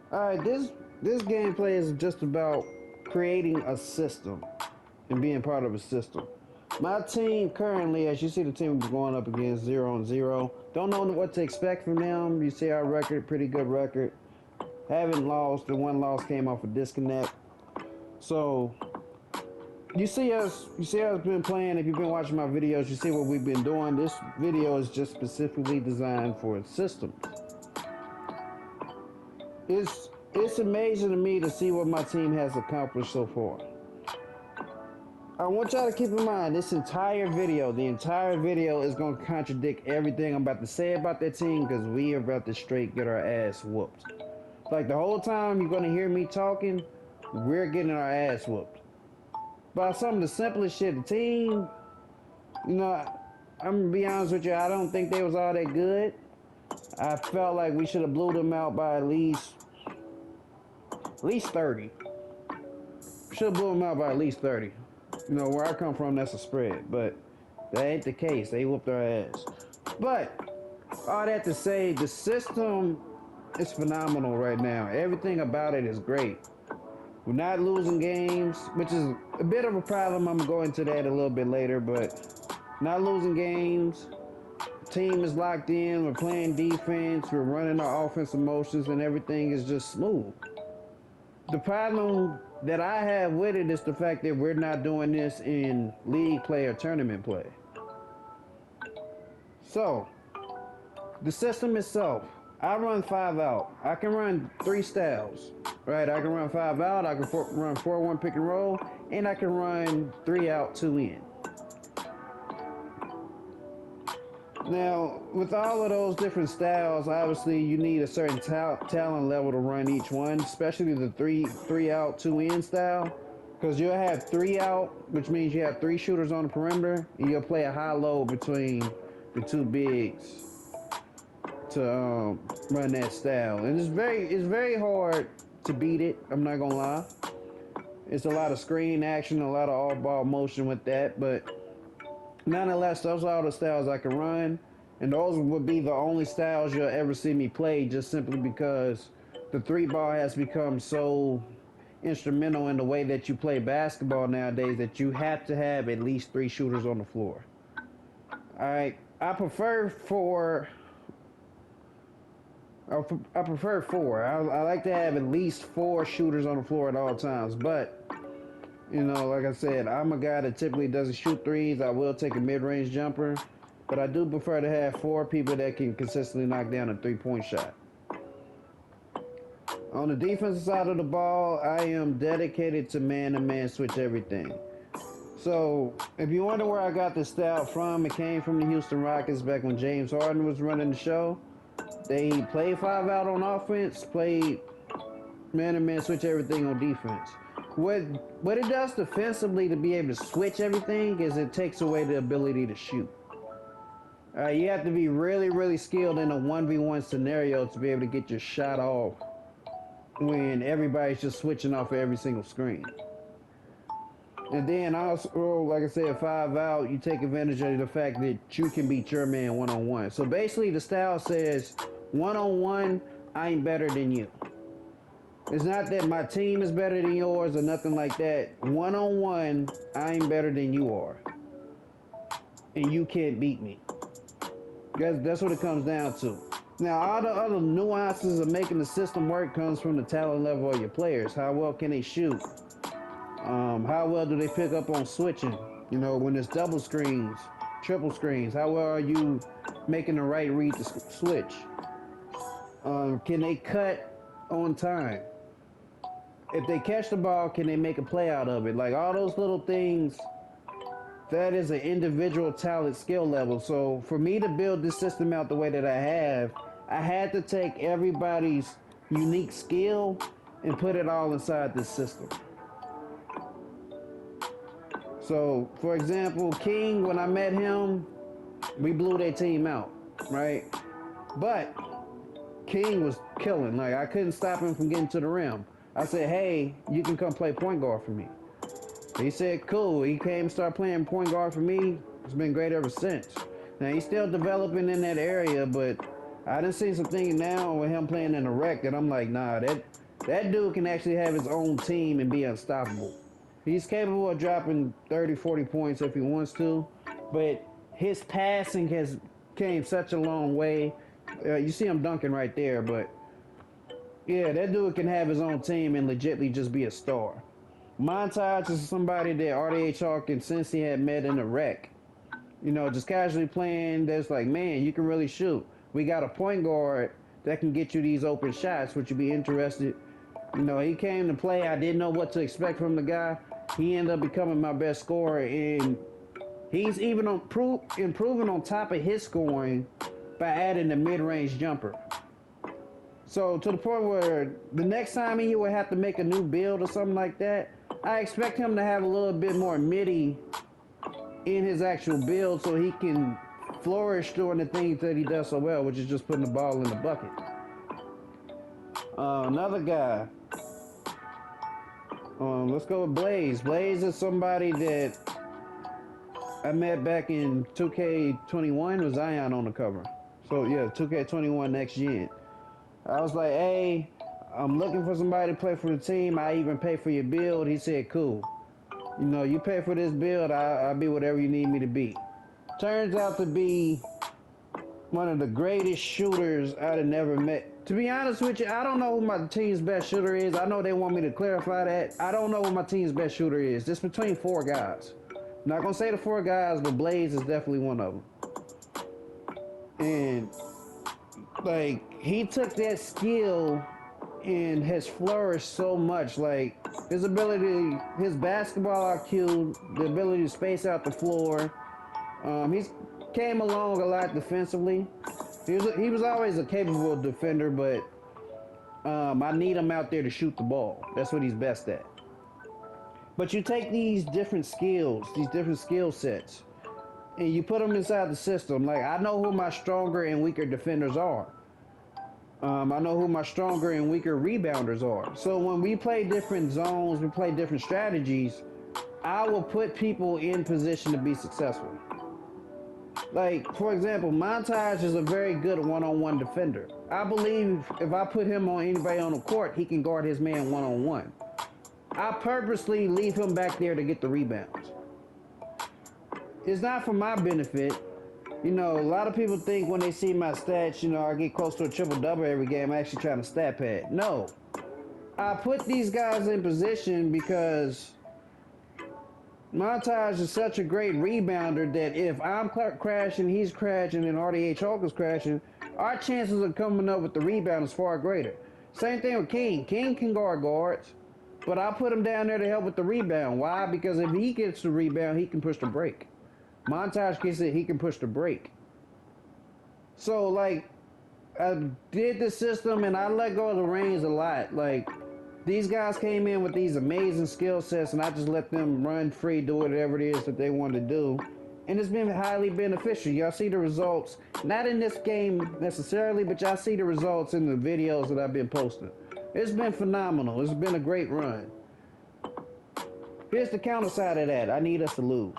Alright, this gameplay is just about creating a system and being part of a system. My team currently, as you see the team going up against 0-0. Don't know what to expect from them. You see our record, pretty good record. Haven't lost. The one loss came off a disconnect. So you see us been playing. If you've been watching my videos, you see what we've been doing. This video is just specifically designed for systems. It's amazing to me to see what my team has accomplished so far. I want y'all to keep in mind this entire video, the entire video is going to contradict everything I'm about to say about that team because we are about to straight get our ass whooped. Like the whole time you're going to hear me talking, we're getting our ass whooped. By some of the simplest shit, the team, you know, I'm going to be honest with you, I don't think they was all that good. I felt like we should have blew them out by at least 30. Should have blew them out by at least 30. You know, where I come from, that's a spread. But that ain't the case. They whooped our ass. But all that to say, the system is phenomenal right now. Everything about it is great. We're not losing games, which is a bit of a problem. I'm going to go into that a little bit later. But not losing games. Team is locked in. We're playing defense. We're running our offensive motions, and everything is just smooth. The problem that I have with it is the fact that we're not doing this in league play or tournament play. So, the system itself, I run 5 out. I can run 3 styles, right? I can run 5 out, I can run 4-1 pick and roll, and I can run 3 out, 2 in. Now, with all of those different styles, obviously you need a certain talent level to run each one, especially the three out, 2 in style. Because you'll have 3 out, which means you have 3 shooters on the perimeter, and you'll play a high low between the 2 bigs to run that style. And it's very hard to beat it. I'm not gonna lie. It's a lot of screen action, a lot of all ball motion with that, but nonetheless, those are all the styles I can run, and those would be the only styles you'll ever see me play, just simply because the 3 ball has become so instrumental in the way that you play basketball nowadays that you have to have at least 3 shooters on the floor. Alright, I prefer 4. I like to have at least 4 shooters on the floor at all times, but you know, like I said, I'm a guy that typically doesn't shoot threes. I will take a mid-range jumper, but I do prefer to have 4 people that can consistently knock down a 3-point shot. On the defensive side of the ball, I am dedicated to man-to-man switch everything. So, if you wonder where I got this style from, it came from the Houston Rockets back when James Harden was running the show. They played 5 out on offense, played man-to-man switch everything on defense. What it does defensively to be able to switch everything is it takes away the ability to shoot. You have to be really, really skilled in a 1v1 scenario to be able to get your shot off when everybody's just switching off of every single screen. And then also, like I said, 5 out, you take advantage of the fact that you can beat your man one-on-one. So basically the style says, one-on-one, I ain't better than you. It's not that my team is better than yours or nothing like that. One-on-one, I'm better than you are. And you can't beat me. That's what it comes down to. Now, all the other nuances of making the system work comes from the talent level of your players. How well can they shoot? How well do they pick up on switching? You know, when it's double screens, triple screens, how well are you making the right read to switch? Can they cut on time? If they catch the ball, can they make a play out of it? Like all those little things, that is an individual talent skill level. So for me to build this system out the way that I had to take everybody's unique skill and put it all inside this system. So, for example, King, when I met him, we blew their team out, right? But King was killing. Like, I couldn't stop him from getting to the rim. I said, hey, you can come play point guard for me. He said, cool. He came and started playing point guard for me. It's been great ever since. Now, he's still developing in that area, but I done seen some things now with him playing in the rec that I'm like, nah, that dude can actually have his own team and be unstoppable. He's capable of dropping 30, 40 points if he wants to, but his passing has came such a long way. You see him dunking right there, but yeah, that dude can have his own team and legitly just be a star. Montage is somebody that RDH Hawk and Cincy had met in the rec. You know, just casually playing. That's like, man, you can really shoot. We got a point guard that can get you these open shots. Would you be interested? You know, he came to play. I didn't know what to expect from the guy. He ended up becoming my best scorer, and he's even improving on top of his scoring by adding the mid-range jumper. So to the point where the next time he would have to make a new build or something like that, I expect him to have a little bit more midi in his actual build so he can flourish doing the things that he does so well, which is just putting the ball in the bucket. Another guy. Let's go with Blaze. Blaze is somebody that I met back in 2K21 with Zion on the cover. So yeah, 2K21 next gen. I was like, hey, I'm looking for somebody to play for the team. I even pay for your build. He said, cool. You know, you pay for this build, I'll be whatever you need me to be. Turns out to be one of the greatest shooters I'd have never met. To be honest with you, I don't know who my team's best shooter is. I know they want me to clarify that. I don't know who my team's best shooter is. It's between 4 guys. I'm not going to say the 4 guys, but Blaze is definitely one of them. And, like, he took that skill and has flourished so much. Like, his ability, his basketball IQ, the ability to space out the floor. He's came along a lot defensively. He was always a capable defender, but I need him out there to shoot the ball. That's what he's best at. But you take these different skills, these different skill sets, and you put them inside the system. Like, I know who my stronger and weaker defenders are. I know who my stronger and weaker rebounders are. So when we play different zones, we play different strategies, I will put people in position to be successful. Like, for example, Montage is a very good one-on-one defender. I believe if I put him on anybody on the court, he can guard his man one-on-one. I purposely leave him back there to get the rebounds. It's not for my benefit. You know, a lot of people think when they see my stats, you know, I get close to a triple-double every game, I'm actually trying to stat pad. No. I put these guys in position because Montage is such a great rebounder that if I'm crashing, he's crashing, and RDH Hawk is crashing, our chances of coming up with the rebound is far greater. Same thing with King. King can guard guards, but I put him down there to help with the rebound. Why? Because if he gets the rebound, he can push the break. Montage gets it, he can push the break. So, like, I did the system, and I let go of the reins a lot. Like, these guys came in with these amazing skill sets, and I just let them run free, do whatever it is that they want to do. And it's been highly beneficial. Y'all see the results, not in this game necessarily, but y'all see the results in the videos that I've been posting. It's been phenomenal. It's been a great run. Here's the counter side of that. I need us to lose.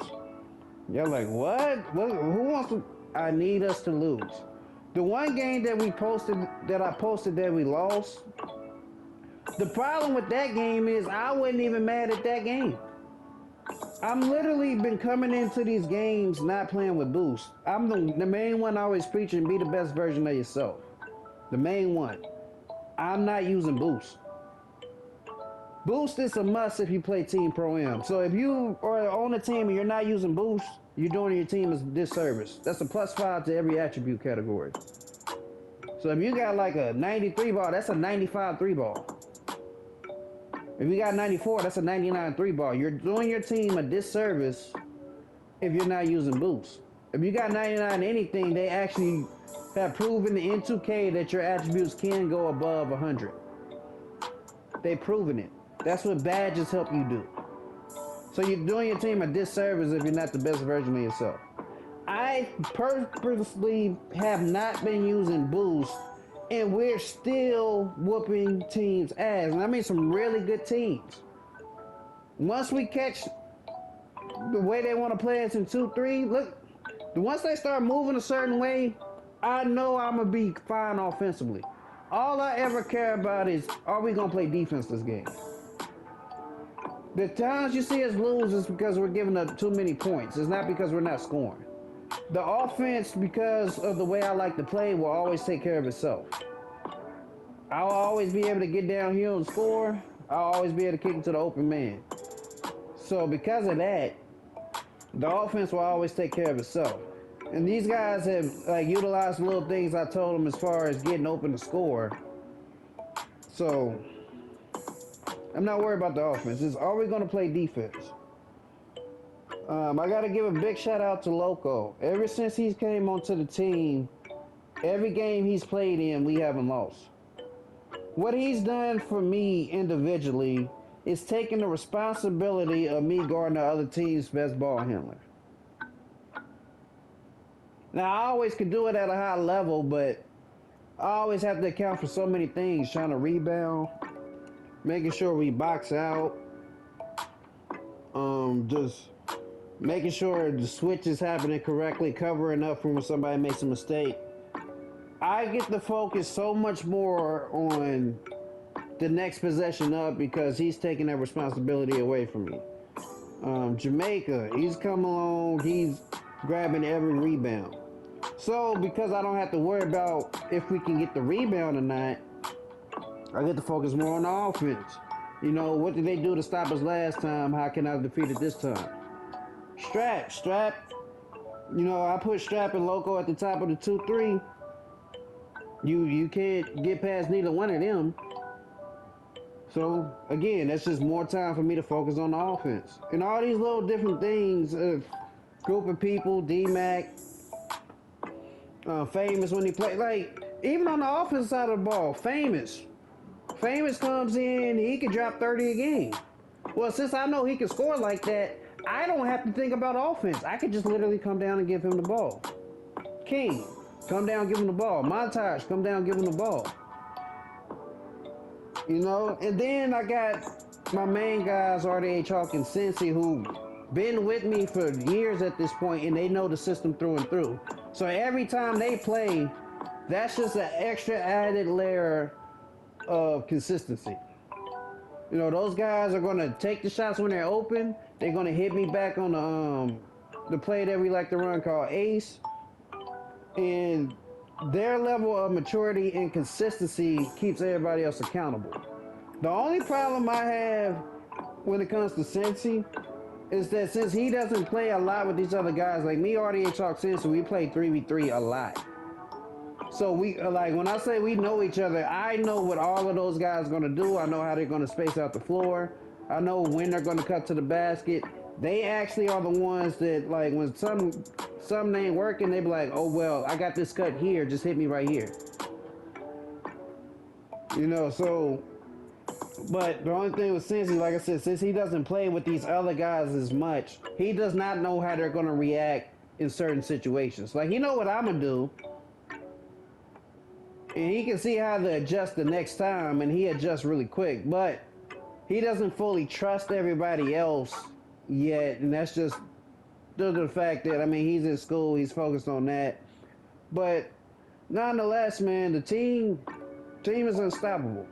Y'all like, what? Who wants to? I need us to lose. The one game that I posted that we lost, the problem with that game is I wasn't even mad at that game. I'm literally been coming into these games not playing with boost. I'm the main one always preaching, be the best version of yourself. The main one. I'm not using boost. Boost is a must if you play Team Proam. So if you are on a team and you're not using boost, you're doing your team a disservice. That's a +5 to every attribute category. So if you got like a 93 ball, that's a 95 3 ball. If you got 94, that's a 99 3 ball. You're doing your team a disservice if you're not using boost. If you got 99 anything, they actually have proven in 2K that your attributes can go above 100. They've proven it. That's what badges help you do. So you're doing your team a disservice if you're not the best version of yourself. I purposely have not been using boost, and we're still whooping teams' ass. And I mean some really good teams. Once we catch the way they want to play us in 2-3, look, once they start moving a certain way, I know I'm gonna be fine offensively. All I ever care about is, are we gonna play defense this game? The times you see us lose is because we're giving up too many points. It's not because we're not scoring. The offense, because of the way I like to play, will always take care of itself. I'll always be able to get downhill and score. I'll always be able to kick it to the open man. So because of that, the offense will always take care of itself. And these guys have like utilized little things I told them as far as getting open to score. So I'm not worried about the offense. It's, are we going to play defense? I got to give a big shout out to Loco. Ever since he came onto the team, every game he's played in, we haven't lost. What he's done for me individually is taking the responsibility of me guarding the other team's best ball handler. Now, I always could do it at a high level, but I always have to account for so many things, trying to rebound, making sure we box out, just making sure the switch is happening correctly, covering up for when somebody makes a mistake. I get to focus so much more on the next possession up because he's taking that responsibility away from me. Jamaica, he's come along, he's grabbing every rebound. So because I don't have to worry about if we can get the rebound or not, I get to focus more on the offense. You know, what did they do to stop us last time? How can I defeat it this time? Strap. You know, I put Strap and Loco at the top of the 2-3. You can't get past neither one of them. So again, that's just more time for me to focus on the offense. And all these little different things, group of people, D-Mac, Famous when he play, like even on the offensive side of the ball, Famous comes in, he can drop 30 a game. Well, since I know he can score like that, I don't have to think about offense. I could just literally come down and give him the ball. King, come down, give him the ball. Montage, come down, give him the ball. You know, and then I got my main guys, RDH Hawk and Cincy, who been with me for years at this point, and they know the system through and through. So every time they play, that's just an extra added layer of consistency. You know, those guys are going to take the shots when they're open. They're going to hit me back on the play that we like to run called Ace. And their level of maturity and consistency keeps everybody else accountable. The only problem I have when it comes to Cincy is that since he doesn't play a lot with these other guys, like me, RDH Talk Cincy, we play 3v3 a lot. So we, like, when I say we know each other, I know what all of those guys are going to do. I know how they're going to space out the floor. I know when they're going to cut to the basket. They actually are the ones that, like, when something ain't working, they be like, oh, well, I got this cut here. Just hit me right here. You know, so, but the only thing with Cincy, like I said, since he doesn't play with these other guys as much, he does not know how they're going to react in certain situations. Like, he know what I'm going to do. And he can see how to adjust the next time, and he adjusts really quick. But he doesn't fully trust everybody else yet, and that's just due to the fact that, I mean, he's in school, he's focused on that. But nonetheless, man, the team is unstoppable.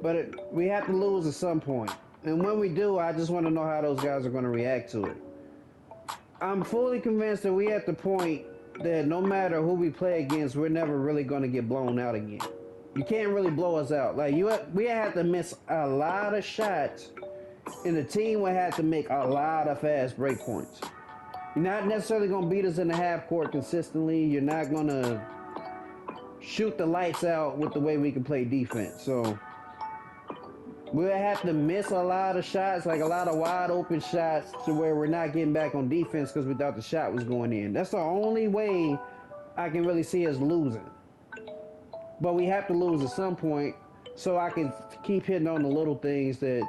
But we have to lose at some point. And when we do, I just want to know how those guys are going to react to it. I'm fully convinced that we at the point that no matter who we play against, we're never really going to get blown out again. You can't really blow us out. Like, we have to miss a lot of shots, and the team will have to make a lot of fast break points. You're not necessarily going to beat us in the half court consistently. You're not going to shoot the lights out with the way we can play defense. So we'll have to miss a lot of shots, like a lot of wide open shots, to where we're not getting back on defense because we thought the shot was going in. That's the only way I can really see us losing. But we have to lose at some point so I can keep hitting on the little things that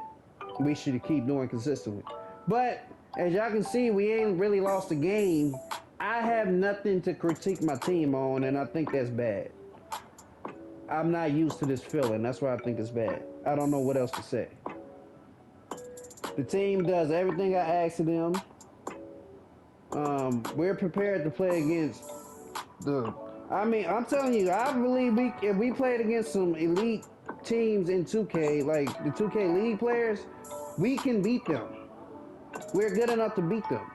we should keep doing consistently. But as y'all can see, we ain't really lost a game. I have nothing to critique my team on, and I think that's bad. I'm not used to this feeling. That's why I think it's bad. I don't know what else to say. The team does everything I ask of them. We're prepared to play against The I mean, I'm telling you, I believe if we played against some elite teams in 2K, like the 2K League players, we can beat them. We're good enough to beat them.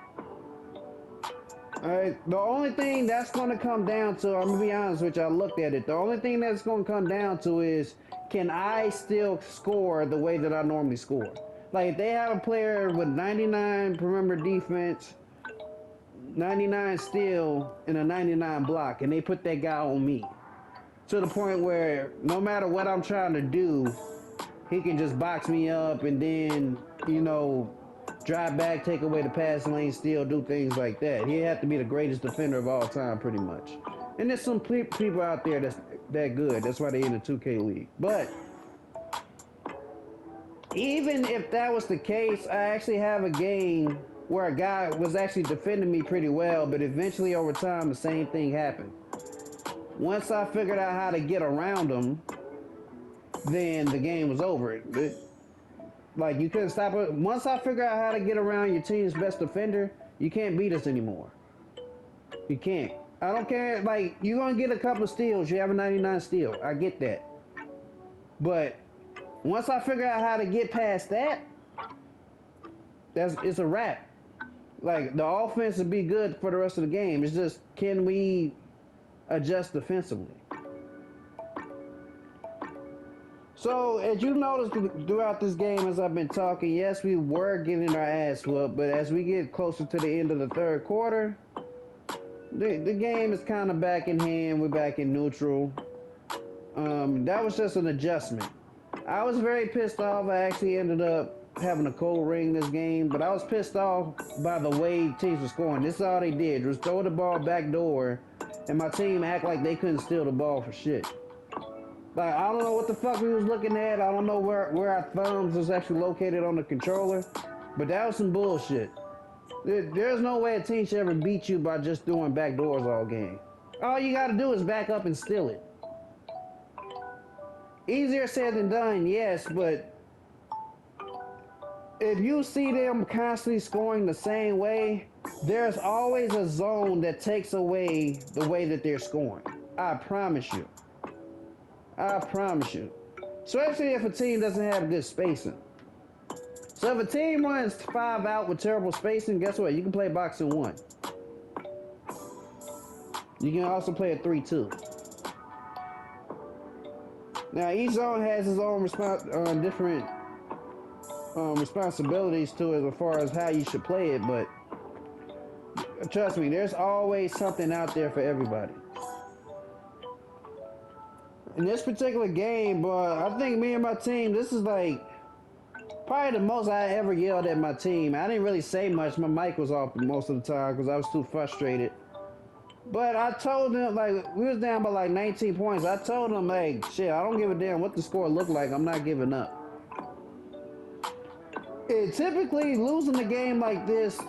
All right. The only thing that's going to come down to, I'm gonna be honest with you, I looked at it. The only thing that's going to come down to is, can I still score the way that I normally score? Like if they have a player with 99 perimeter defense, 99 steal, and a 99 block, and they put that guy on me, to the point where no matter what I'm trying to do, he can just box me up and then, you know, drive back, take away the pass lane, still do things like that. He had to be the greatest defender of all time, pretty much. And there's some people out there that's that good. That's why they in the 2K League. But even if that was the case, I actually have a game where a guy was actually defending me pretty well, but eventually over time the same thing happened. Once I figured out how to get around him, then the game was over. Like you couldn't stop it. Once I figured out how to get around your team's best defender, you can't beat us anymore. You can't. I don't care. Like you're gonna get a couple of steals. You have a 99 steal. I get that. But once I figure out how to get past that, it's a wrap. Like the offense will be good for the rest of the game. It's just, can we adjust defensively? So as you noticed throughout this game, as I've been talking, yes, we were getting our ass whooped, but as we get closer to the end of the third quarter, the game is kind of back in hand. We're back in neutral. That was just an adjustment. I was very pissed off. I actually ended up having a cold ring this game, but I was pissed off by the way teams were scoring. This is all they did, was throw the ball back door, and my team act like they couldn't steal the ball for shit. Like, I don't know what the fuck we was looking at. I don't know where our thumbs was actually located on the controller, but that was some bullshit. There's no way a team should ever beat you by just doing back doors all game. All you gotta do is back up and steal it. Easier said than done, yes, but if you see them constantly scoring the same way, there's always a zone that takes away the way that they're scoring. I promise you. I promise you. Especially if a team doesn't have good spacing. So if a team runs 5 out with terrible spacing, guess what? You can play boxing 1. You can also play a 3-2. Now each zone has its own different responsibilities to it as far as how you should play it, but trust me, there's always something out there for everybody. In this particular game, boy, I think me and my team, this is like probably the most I ever yelled at my team. I didn't really say much. My mic was off most of the time because I was too frustrated. But I told them, like, we was down by like 19 points. I told them, like, shit, I don't give a damn what the score looked like. I'm not giving up. Typically, losing a game like this,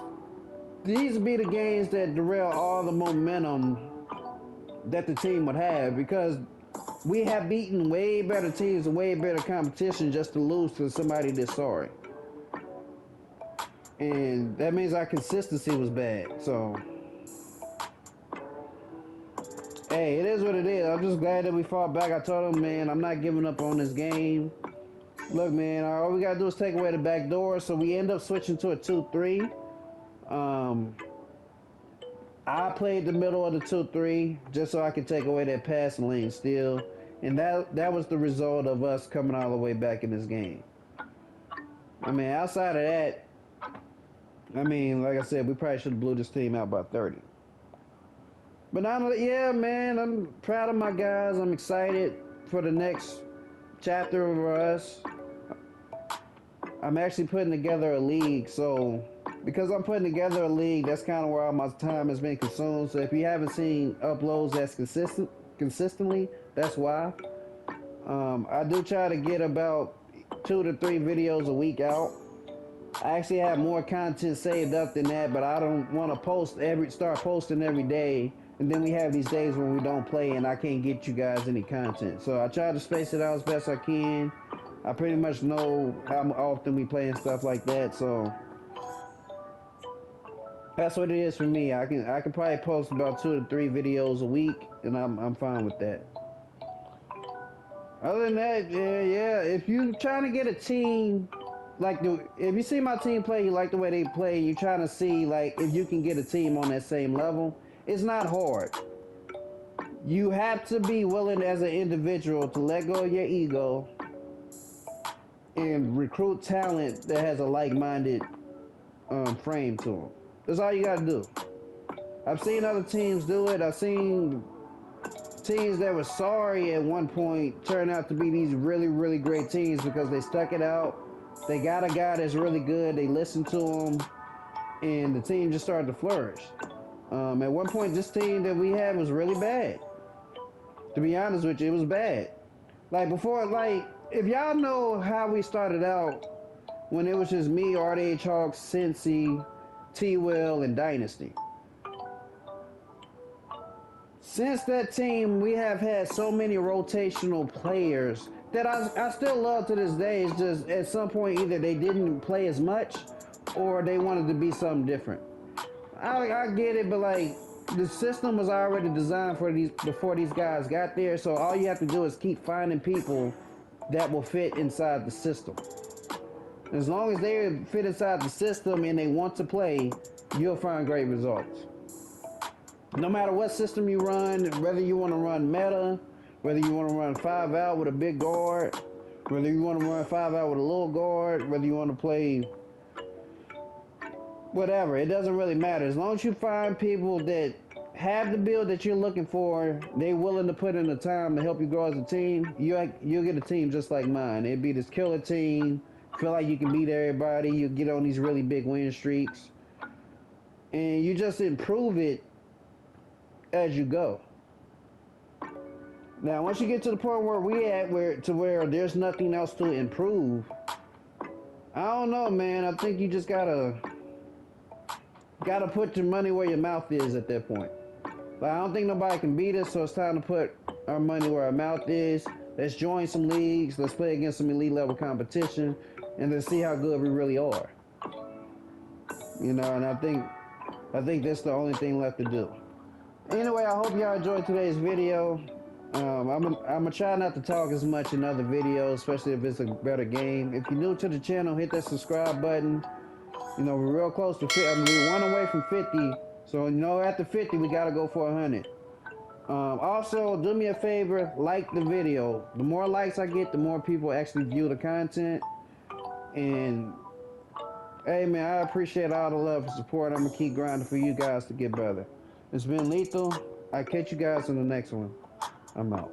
these would be the games that derail all the momentum that the team would have, because we have beaten way better teams and way better competition just to lose to somebody this sorry. And that means our consistency was bad. So, hey, it is what it is. I'm just glad that we fought back. I told them, man, I'm not giving up on this game. Look, man, all we got to do is take away the back door. So we end up switching to a 2-3. I played the middle of the 2-3 just so I could take away that passing lane steal. And that was the result of us coming all the way back in this game. I mean, outside of that, I mean, like I said, we probably should have blew this team out by 30. But now, yeah, man, I'm proud of my guys. I'm excited for the next chapter of us. I'm actually putting together a league, so because I'm putting together a league, that's kind of where all my time has been consumed. So if you haven't seen uploads that's consistently, that's why. I do try to get about 2 to 3 videos a week out. I actually have more content saved up than that, but I don't want to start posting every day, and then we have these days when we don't play and I can't get you guys any content. So I try to space it out as best I can. I pretty much know how often we play and stuff like that, so That's what it is for me. I can probably post about 2 to 3 videos a week, and I'm fine with that. Other than that, yeah. If you trying to get a team, if you see my team play, you like the way they play. You trying to see like if you can get a team on that same level. It's not hard. You have to be willing as an individual to let go of your ego and recruit talent that has a like-minded frame to them. That's all you got to do. I've seen other teams do it. I've seen teams that were sorry at one point turn out to be these really, really great teams because they stuck it out. They got a guy that's really good. They listened to him, and the team just started to flourish. At one point, this team that we had was really bad. To be honest with you, it was bad. Like before, like if y'all know how we started out when it was just me, RDH Hawks, Cincy, T-Will, and Dynasty. Since that team, we have had so many rotational players that I still love to this day. It's just at some point either they didn't play as much or they wanted to be something different. I get it, but like the system was already designed for these before these guys got there. So all you have to do is keep finding people that will fit inside the system. As long as they fit inside the system and they want to play, you'll find great results. No matter what system you run, whether you want to run meta, whether you want to run 5 out with a big guard, whether you want to run 5 out with a little guard, whether you want to play whatever, it doesn't really matter. As long as you find people that have the build that you're looking for, they're willing to put in the time to help you grow as a team, you'll get a team just like mine. It'd be this killer team, feel like you can beat everybody, you get on these really big win streaks, and you just improve it as you go. Now, once you get to the point where we at, where there's nothing else to improve, I don't know, man. I think you just gotta put your money where your mouth is at that point. But I don't think nobody can beat us, so it's time to put our money where our mouth is. Let's join some leagues. Let's play against some elite level competition, and let's see how good we really are. You know, and I think that's the only thing left to do. Anyway, I hope y'all enjoyed today's video. I'm gonna try not to talk as much in other videos, especially if it's a better game. If you're new to the channel, hit that subscribe button. You know, we're real close to 50. I mean, we're 1 away from 50. So, you know, after 50, we gotta go for 100. Also, do me a favor, like the video. The more likes I get, the more people actually view the content. And, hey, man, I appreciate all the love and support. I'm gonna keep grinding for you guys to get better. It's been Lethal. I'll catch you guys in the next one. I'm out.